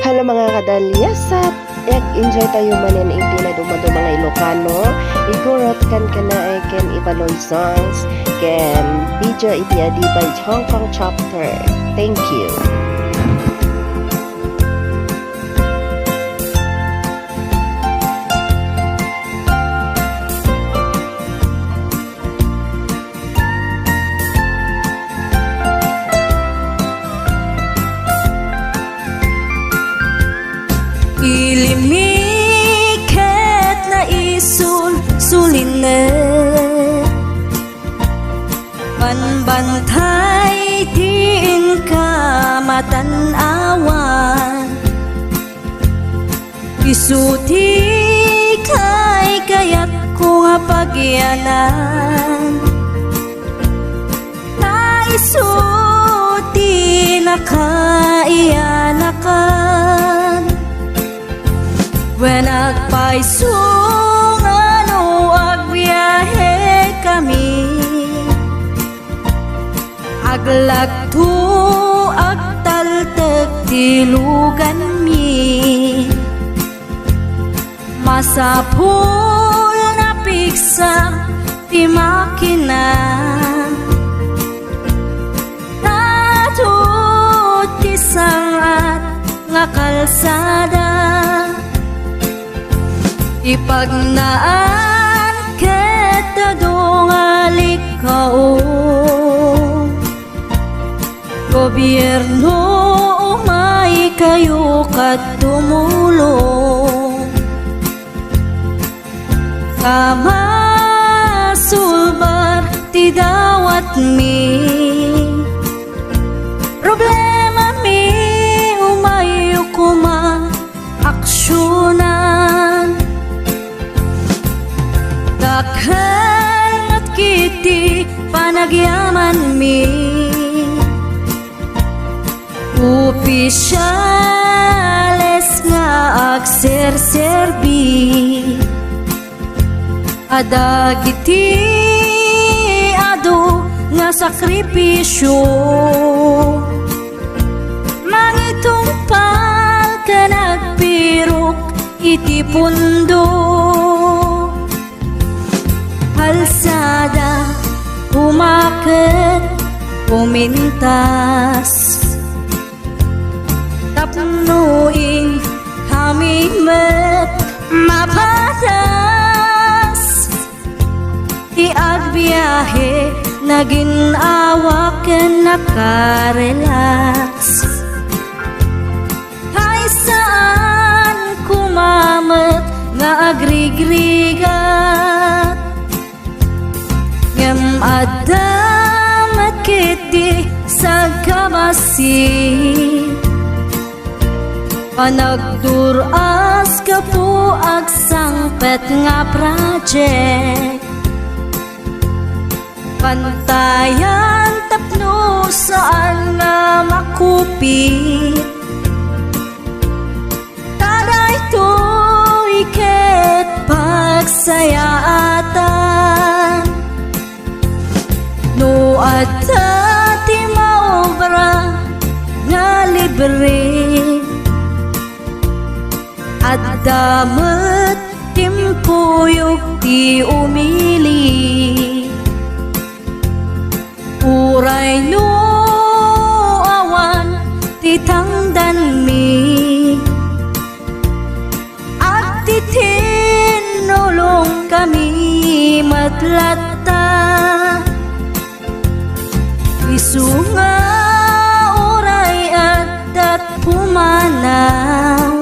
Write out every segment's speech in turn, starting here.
Hello mga kadalyasat, enjoy tayo manin iti na dumado mga Ilocano. Igurot kan kana ken ibaloy songs ken video iti adi by Hong Kong chapter. Thank you. Ilimiket na sulinet panbantay diin ka matanawan isuti kay kayat ko nga pagyanan na isuti na kaiyanakan when agpaisong ano agbiyahe kami aglagto agtaltag tilugan mi masapul na piksa ti makina natut ti sangat nga kalsada ipagnaan kita dongalik kao gobyerno umay kayo kat tumulong kamasulbar ti dawat mi problema mi umayo kuma aksyonan dakhan at kiti panagyaman mi opisyales nga agserserbi adagiti ado nga sakripisyo mangitumpal ka nagpirok iti pundo kalsada umaket pumintas tapnuing hamimet mapatas iagbiyahe naging awaken nakarelax hay saan kumamet nga agrigrigat ngem adamat kiti sa kabasi panagduras ka po agsangpet nga project pantayan tapno saan nga makupit taday to'y ket pagsayaatan no adda ti maobra nga libre at damat timpuyog ti umili uray no awan ti tangdan mi at ti tinulong kami matlatta isunga uray at pumanaw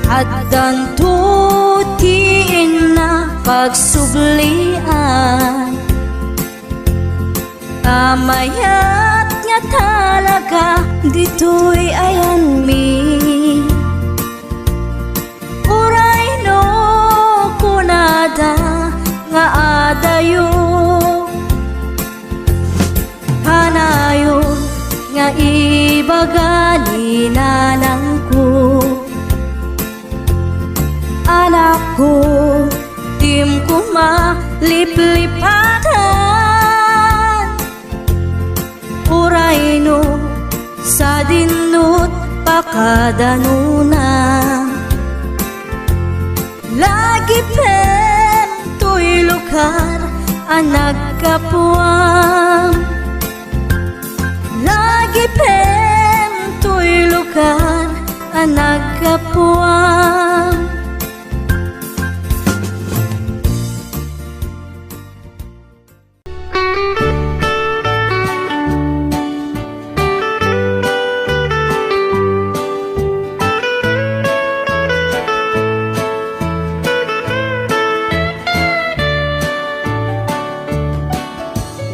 at danto tiin na pagsublian kamayat nga talaga dito'y ayan mi uray no kunada nga adayo hanayon nga ibagani nanang ko anak ko tim ko maliplipatan uray no sa dinut pakadanuna. Lagi pem tuy lugar ang nagkapuam. Lagi pem tuy lugar ang nagkapuam.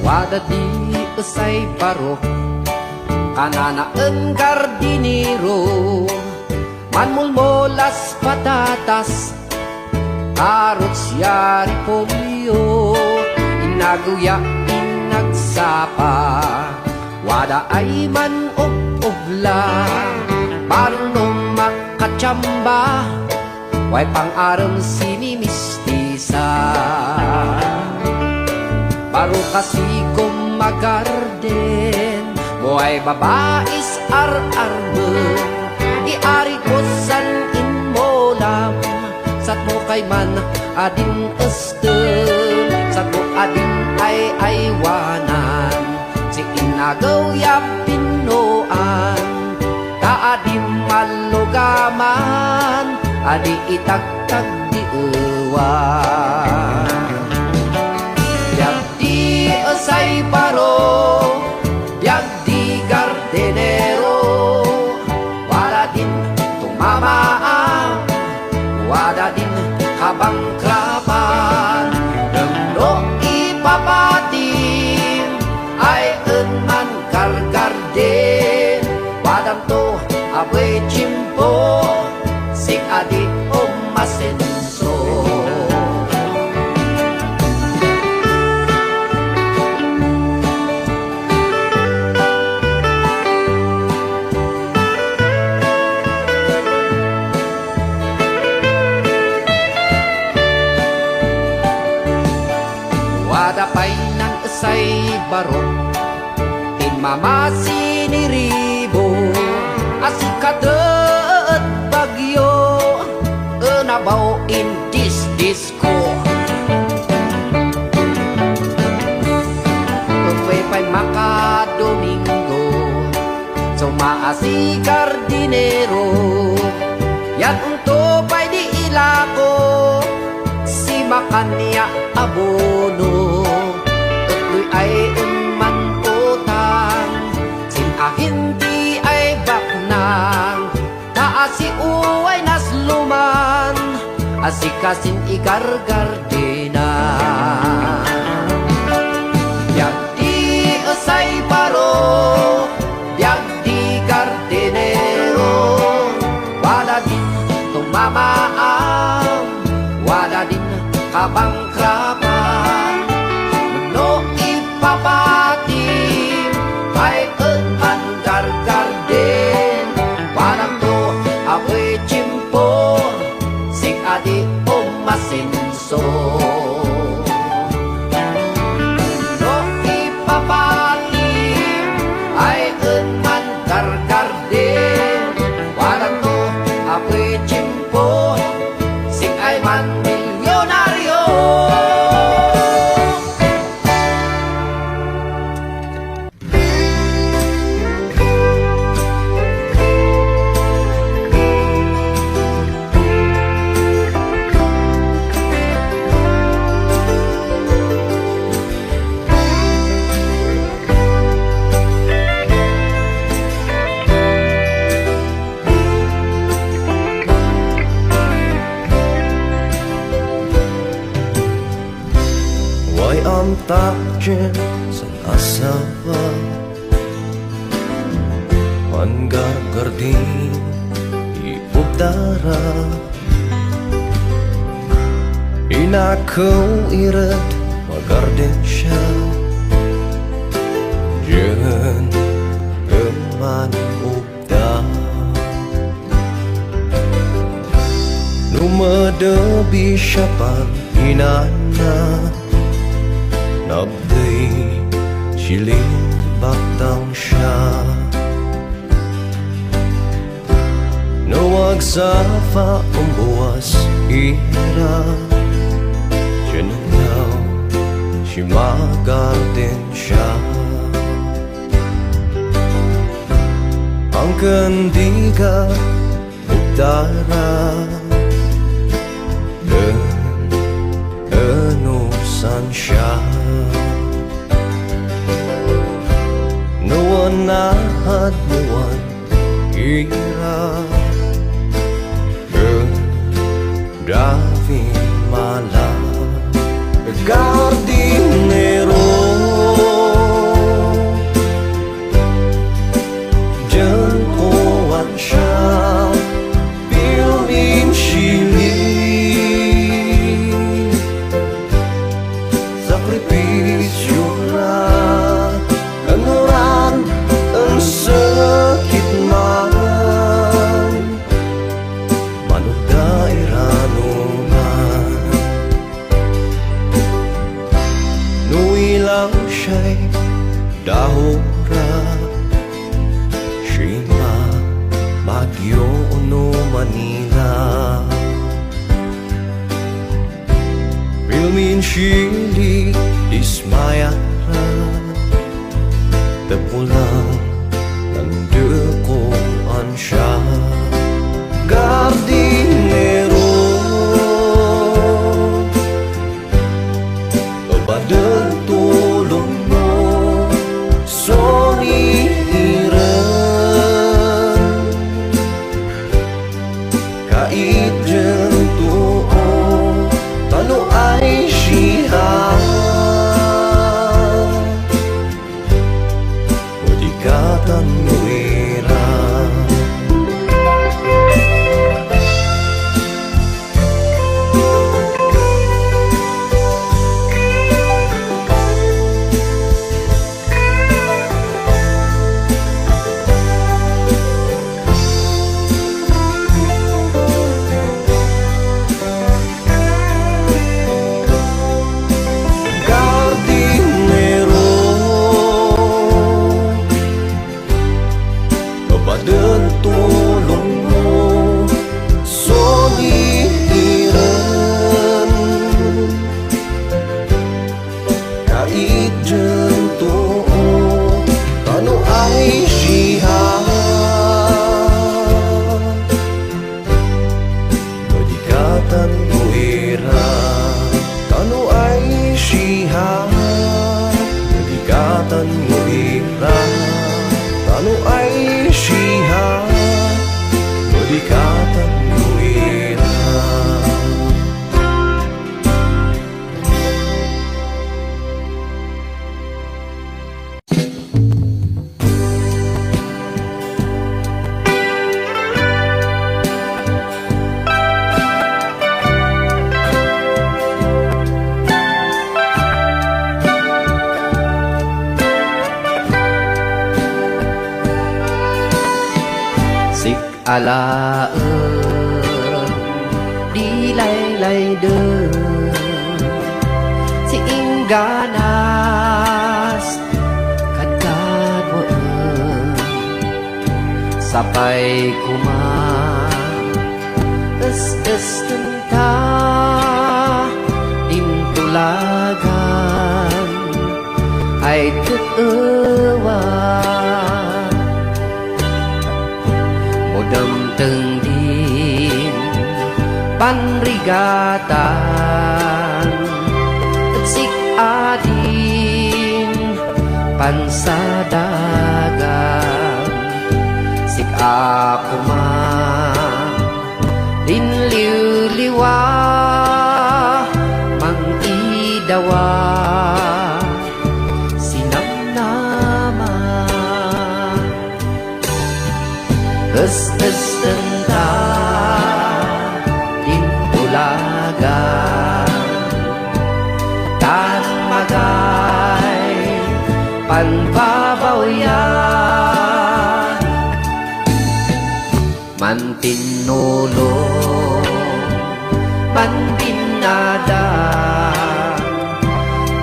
Wada di esay paro kanana en gardinero manmulmolas patatas karots yari polio inaguya inagsapa wada ay man obla marunong makachamba way pang-aram sinimistisa. Baru kasih magarden Boy babais ar-armen Iari kosan in molam Sat mo kay man adin esten Sat mo adin ay aywanan Si inagaw ya pinoan Kaadim malugaman Adi itagtag di ewan Say paro, biag di gardenero, wala din tumamaan, wala din kabangkrapan, no ipapatim, ay enman kargarden, wadam to abe chimpo, sing adi omasenso. Wadapay ng esay barok in mamasi ni ribo asikadet bagyo enabaw in disco Pagway pa'y maka domingo so maasi gardinero yan unto pa'y di ilako si makanya abono Eto'y ay unman utang Sin ahinti ay baknang Taasi uway nasluman Asikasin igargardena Biag di esay paro Biag di gardenero Wala din tumamaam Wala din kabangkrapan no ipapatim ay enman gargarden parang to abe chimpo sing adi omasenso no ipapatim ay enman gargarden parang to abe chimpo sing ay man ang takjen sa asawa Panggargardin iubdara Inakaw irat magarden siya Diyan eman ubda Numadabi siya pang inana Nabday siling baktang siya magsafa umbuwas ira Jananaw si magarden siya Ang kandiga utara Enusan siya Nuwan na hadluan ira Davin mala Gardinero Diyan kuwan siya Pilmin sili Sakripisyo na Anuran ang sakit man Manod dairano man Nuilang siya'y dahura Shima Baguio no Manila Pilmin Shili Dismayara Tepulang Nandukuan siya Gardinero Badal tulong mo Soniran Kait dyan tuo Tano ay siya Udikatan nuira Gardinero Badal tulong mo Soniran Kait dyan tuo Tano ay siya Badikatan nuira Tano ay siya Badikatan nuira Tano ay siya Badikatan nuira Sik alaen Di lay đơn Si ingganas Kadkad mo Sapay kumang Es tenta Tulagan Ay tutuwan Mudam tengdin Panrigatan Sik adin Pansadagan Sik ako man Linliw-liwa Mang-idawa Sinamnama Tenta Tulagan Tan magay Panpabawyan Mantinulong Panbinada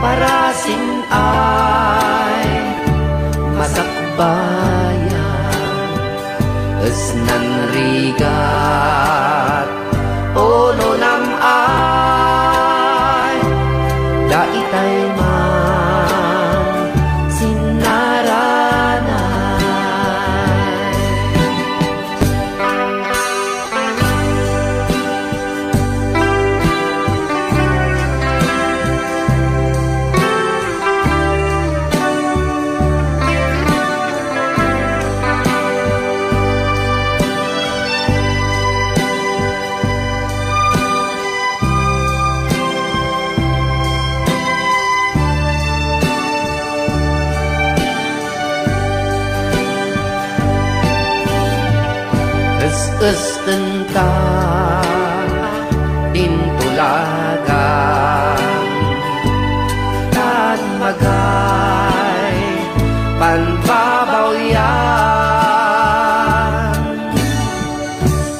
Parasin ay Masakbayan Esnan riga es tenta din tulagan tan magay panbabawian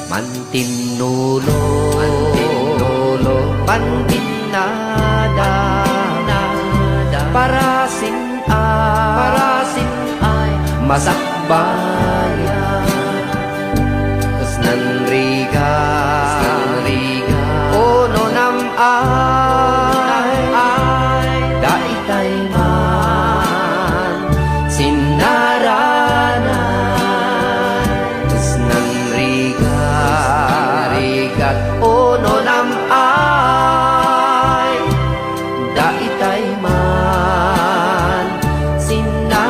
mantinulo pantinada parasin ay masakbayan kas nanriga ono nam ay daitay man sinaranan kas nanriga ono nam ay daitay man sinaranay.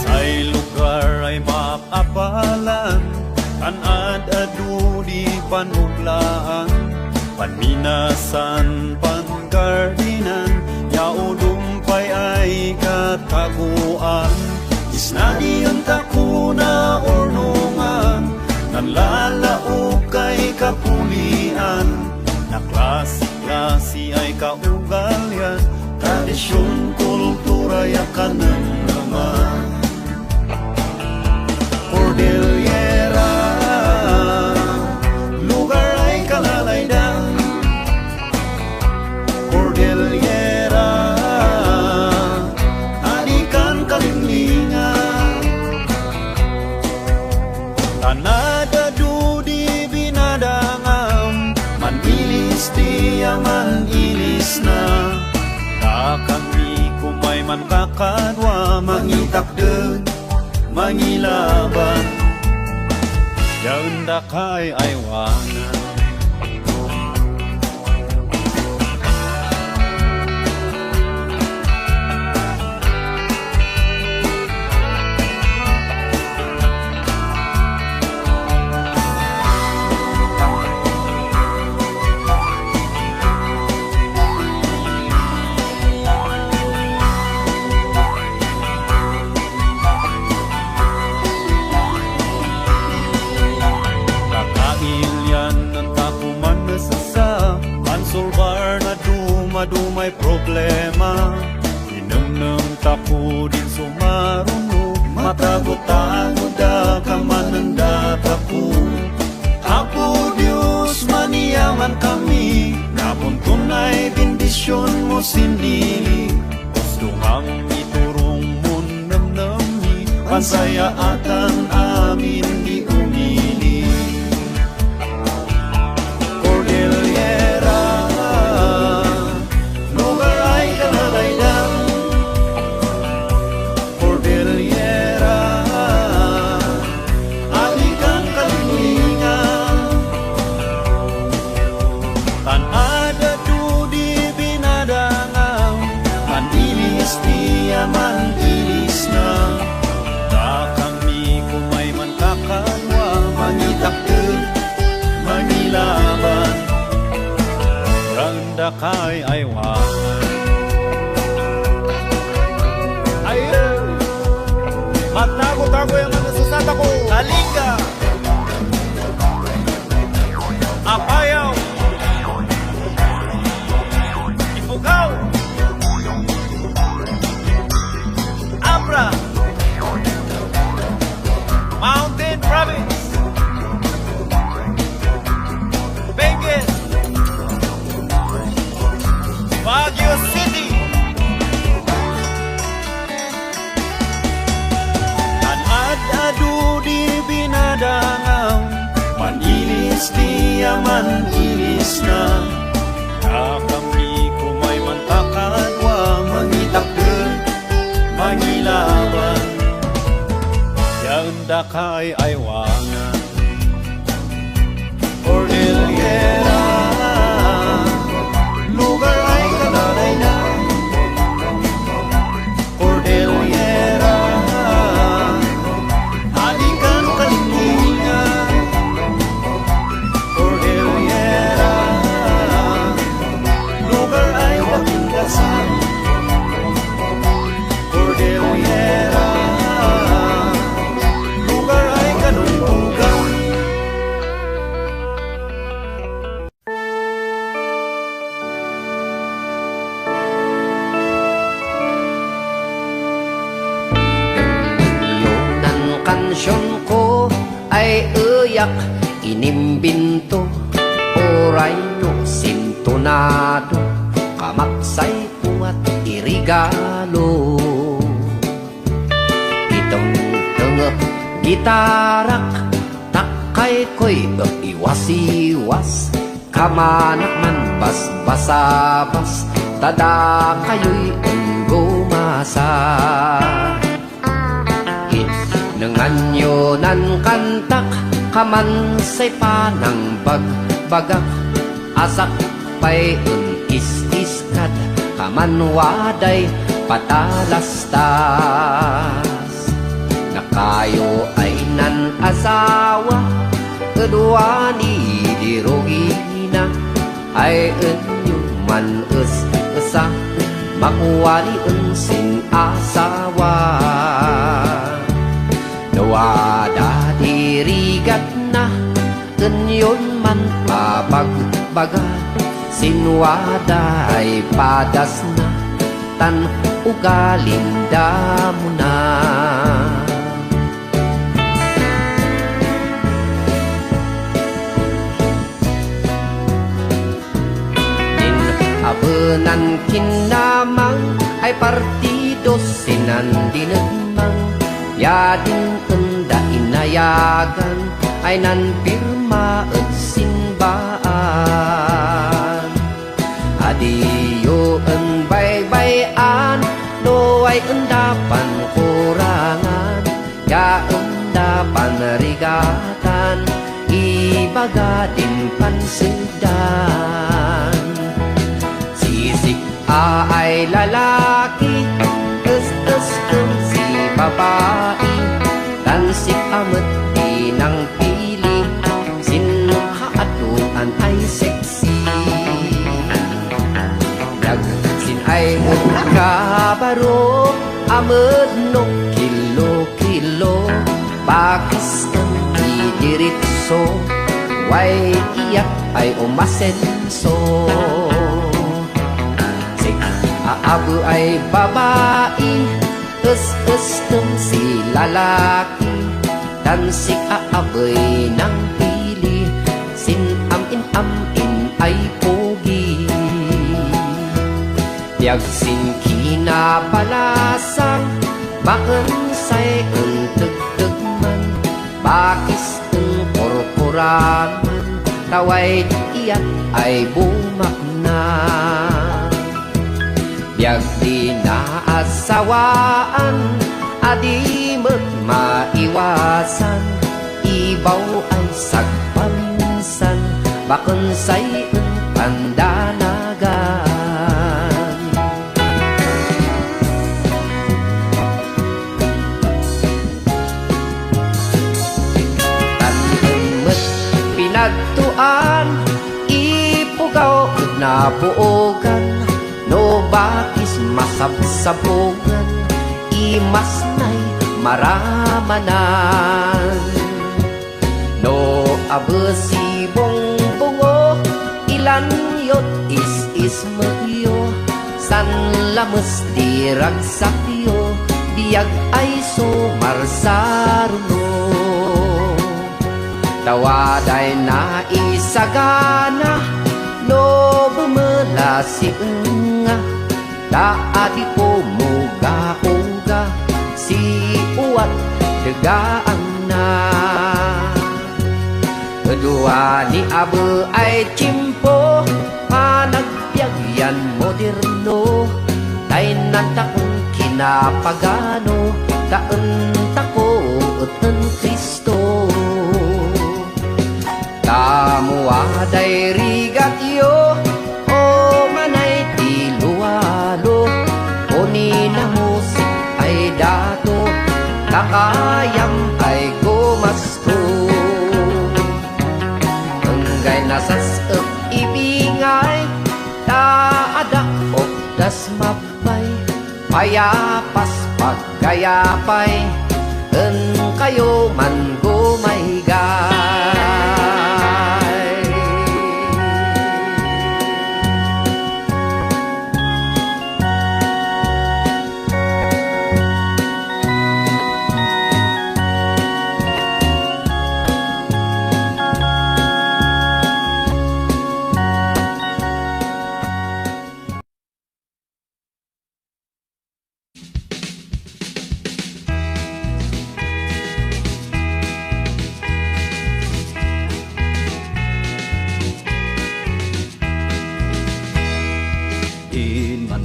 Say lugar ay makapalan Kanad adu di panuglaan Paminasan pangkardinan Yaudumpay ay kataguan Isnadi ang takuna ornungan Nanlalao kay kapulian Na klase-klase ay kaugalyan Tradisyon, kultura, yakanang naman Cordillera lugar ay kalalaidan Cordillera alikan kalimlingan tanada dudi binadangam manilis tiya manilis na kami kumay man kakadwa mangitakden mangilaban yaunda kay aywanan dumay problema Inam-nam tako din sumarunod Matagot-tagot da kamananda tako Apo Diyos maniyaman kami Napuntun ay bendisyon mo sinili Gusto ngang iturong mo namnami Pansayaatan amin di umili Cordillera lugar ay kalalaidan Cordillera alikan kalimlingan tanada dudi binadangam manilis tiya manilis na kami kumay man kakanwa mangitakden mangilaban randa kay aywangan ayun matago-tago yung manasasata ko Kalinga Apayaw Ifugao Abra Mountain Province Benguet Baguio City Tanad-adu di binadangam Manilis tiya manilis na Kami kumay mantakadwa mangitak dakay aywangan. Cordillera, lugar ay kananay na. Cordillera, alikan kalingingan. Cordillera, lugar ay wakindasan. Cordillera, lugar ay kanuntugan. Yung ng kansyon ko ay uyak inimbinto. Oray no sintonado, kamaksay puwat irigalo. Itong tengep gitarak, takay ko'y iwas-iwas. Kamanak man bas-basabas, tada kayo'y unggumasa. Nanganyo nan kantak, kaman say panang bagbagak. Asak pa'y is-iskad, kaman waday patalastas. Nakayo ay nan asawa, kedua ni dirogina. Ay enyo man esa, makuwali ensin asawa. Nawada dirigat na, ganyon man pabagbaga. Sinwada ay padas na, tan ugalinda mo na. Abenan kinamang ay partido sinandinagmang. Yading enda inayagan ay nanpirma at sinbaan. Adiyo en baybayan, no ay endapan kurangan. Ya endapan rigatan, ibaga din pansedan. Sisik ay lalaki, es-es si babae. Tansik amat dinang pili, sinkaatuan ay seksi. Dagsin ay kabaro, amat no kilo-kilo. Bakis ang idiritso, way iyak ay umasenso. Aabu ay babae, es-estem si lalaki. Dan si aabay ng pili, sin-am-in-am-in ay pogi. Tiyagsin kinabalasang, bakan say enteg-tegman. Bakis ang korporaman, taway iyak ay bumakna. Biag di naasawaan, adi mo't maiwasan. Ibaw ay sagpaminsan, bakon say pandanagan. Tanong mo't pinagtuan, ipugaw na buogan. No bakis masabsabogan, imas na'y maramanan. No abesi bongbongo, ilan yot is magyo. San lamas diragsakyo, biyag ay sumarsaruno. Tawaday na isagana, no bumelasi nga. Daadi ko muga-uga, si uwat degaan na. Kedua ni abe ay cimpo, panagbiagyan moderno. Tay nantakong kinapagano, taen tako ut ng Kristo. Kamuaday rigat yo o manay tilualo, o na musik ay dato, kakayam ay gumasto. Enggay nasas ibingay, taadak o das mapay, payapas pagkayapay, en kayo man gumaygay.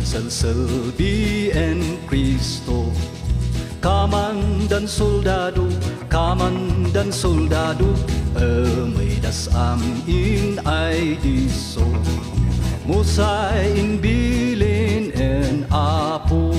Selselbi en Kristo, kamandan soldado, may dasam in ay diso, musay in bilin en apo.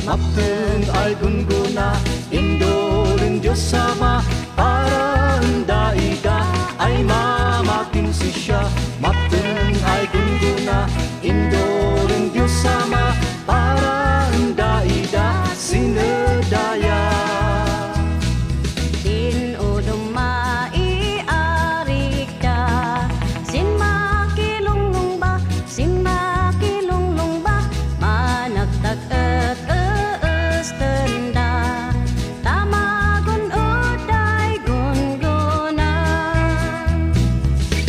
Mapeng ay gunguna, indolin Diyos sama, para daida ay mamakin si siya. Mapeng ay gunguna, indolin Diyos sama, para daida sinedaya. Din udong maiarik ka, sin makilunglung ba, managtag tenda, tamagon uday gunguna.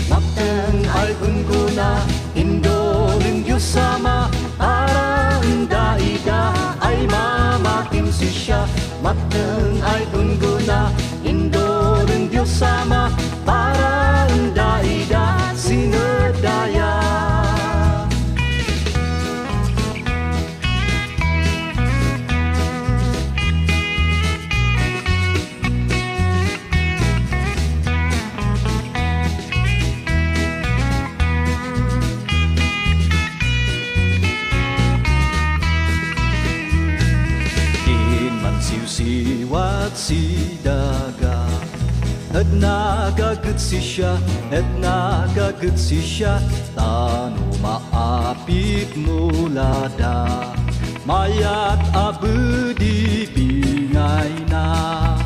Mapeng ay gunguna, indolin Diyos sama, para daida ay mamakin si siya. Mapeng ay gunguna, indolin Diyos sama, para daida sinedaya. Siwat si daga, at nagagat si siya, tano maapit mulada, mayat abudi bingay na.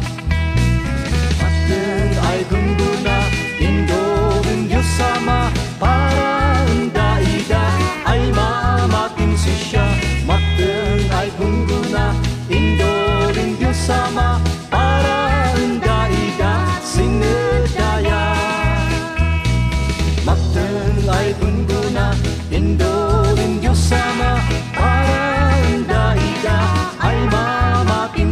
Mapeng ay gunguna, indolin Diyos sama, para daida ay mamakin si siya. Mapeng ay gunguna, indolin Diyos sama, para daida sinedaya. Mapeng ay gunguna, indolin Diyos sama, para daida ay mamakin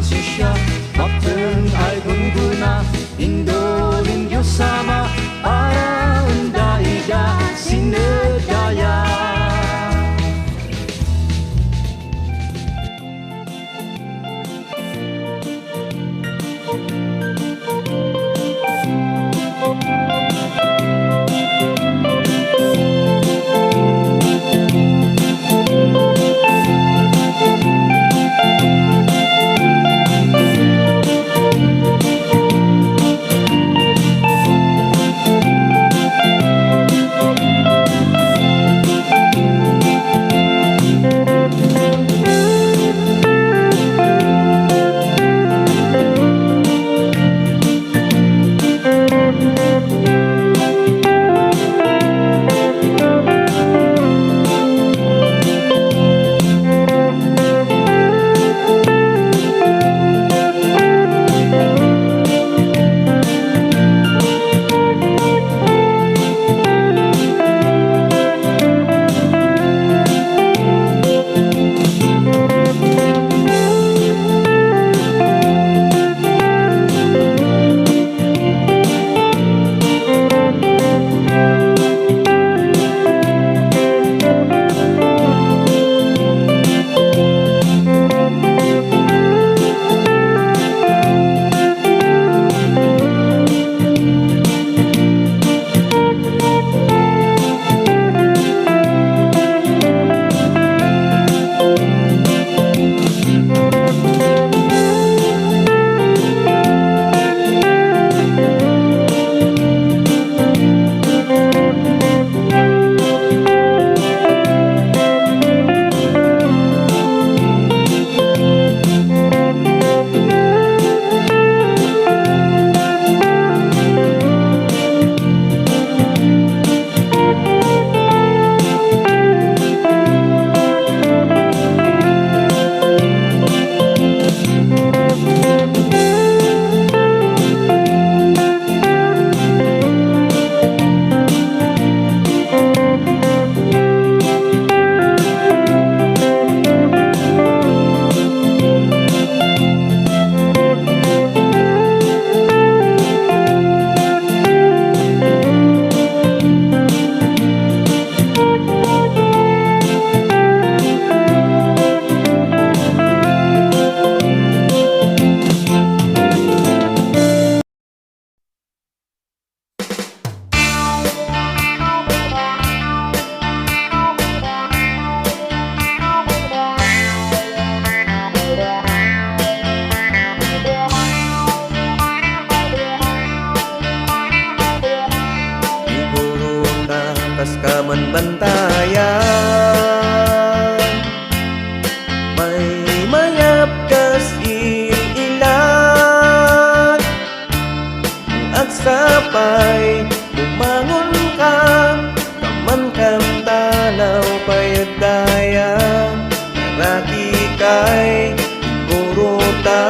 Naraki kay Kuruta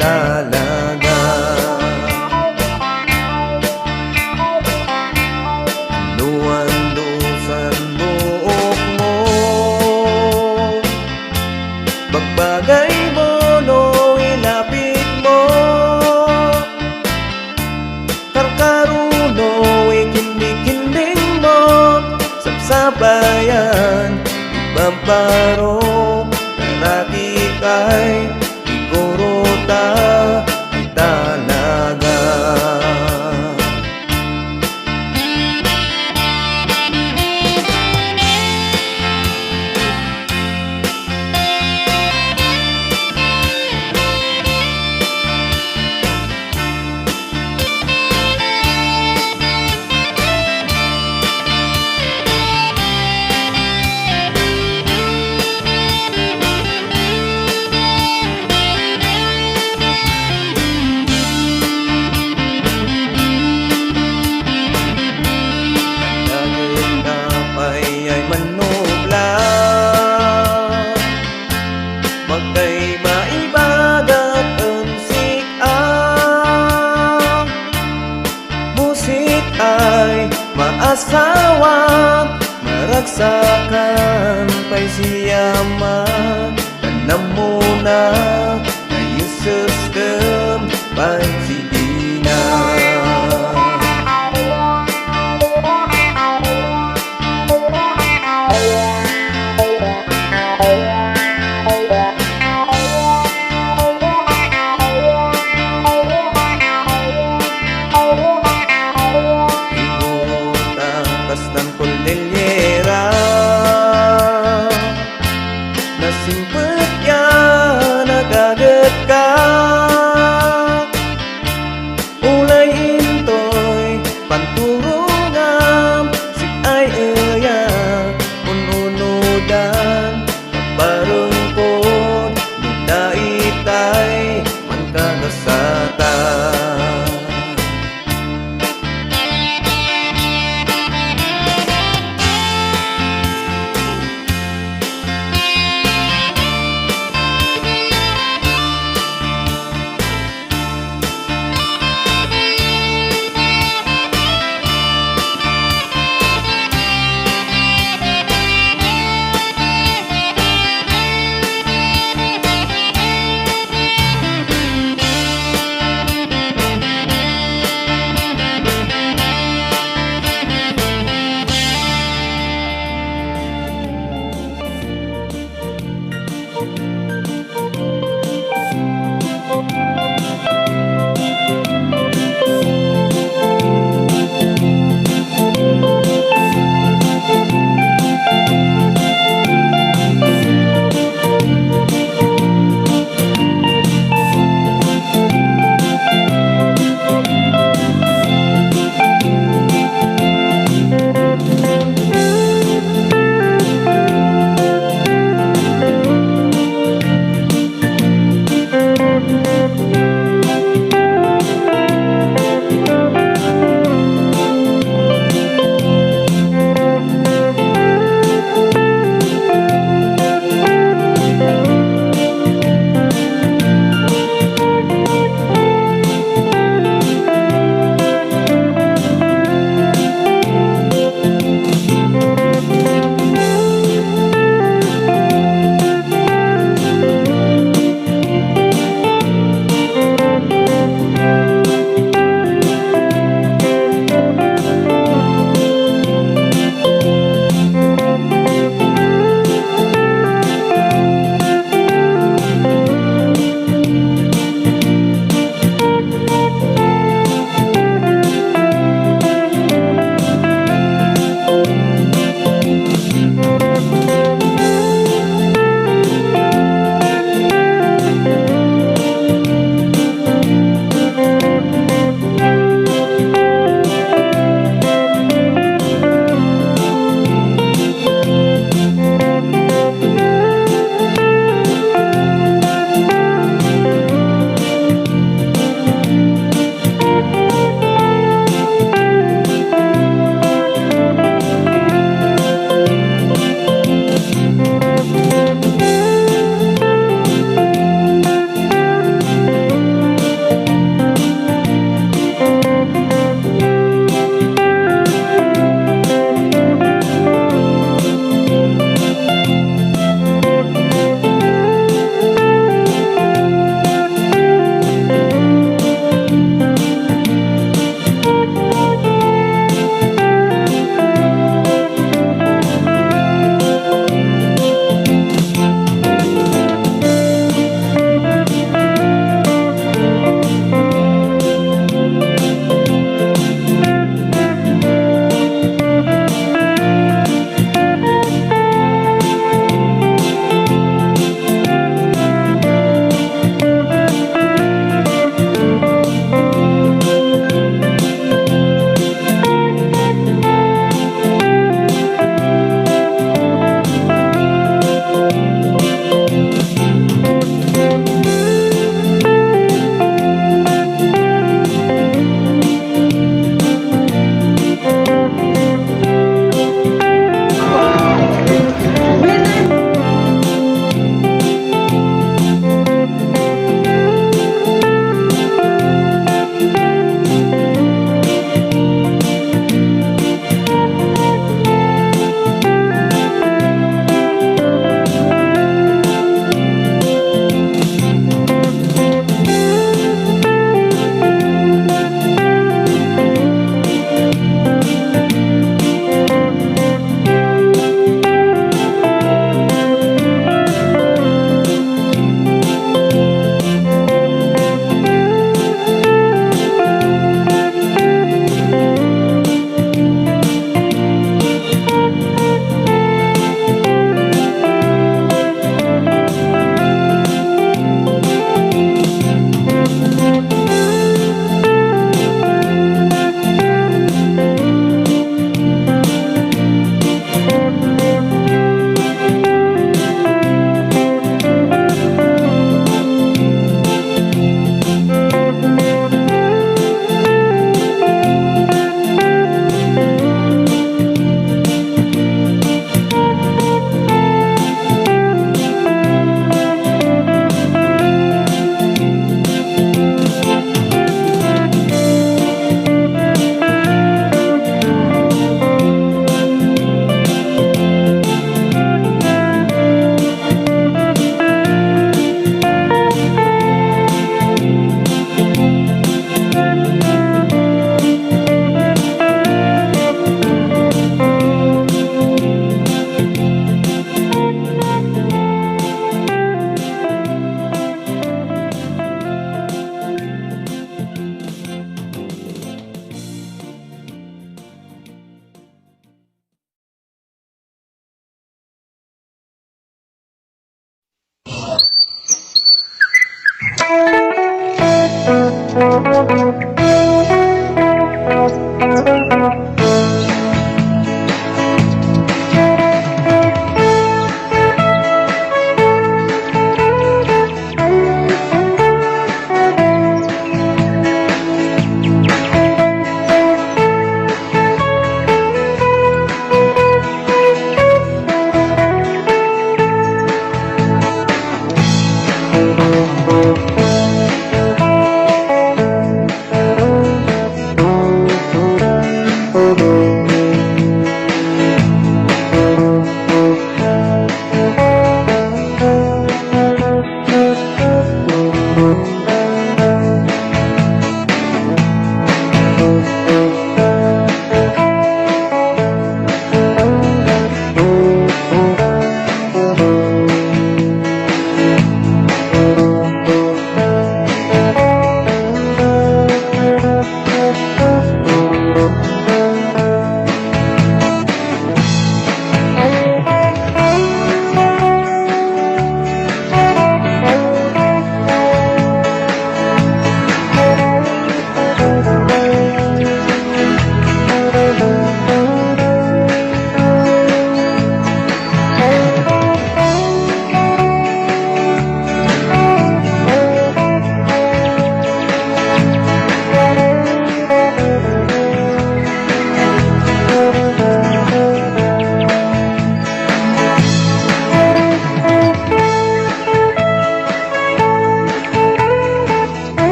talaga. Nuwan-dusan buok mo, bagbagay mo no ilapit mo, karkaruno ikindi-kinding mo, sabsabayan Bamparo, naraki kay Kuruta talaga. Manubla magkay maibagat unsik ang musik ay maasawa maragsakan pa'y siyaman tanam mo na kayo system pa'y sigina. Ng Cordillera nasimpet ya nagaget ka ulay intoy panturungan sik ay eya ununudan paparungkod nudaitay man kagasata.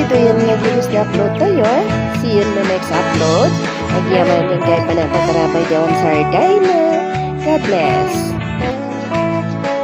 Ito yan nga gilos na upload tayo. See you in the next upload. Nagyaman yung kahit pa napatarabay daw ang sardina. God bless.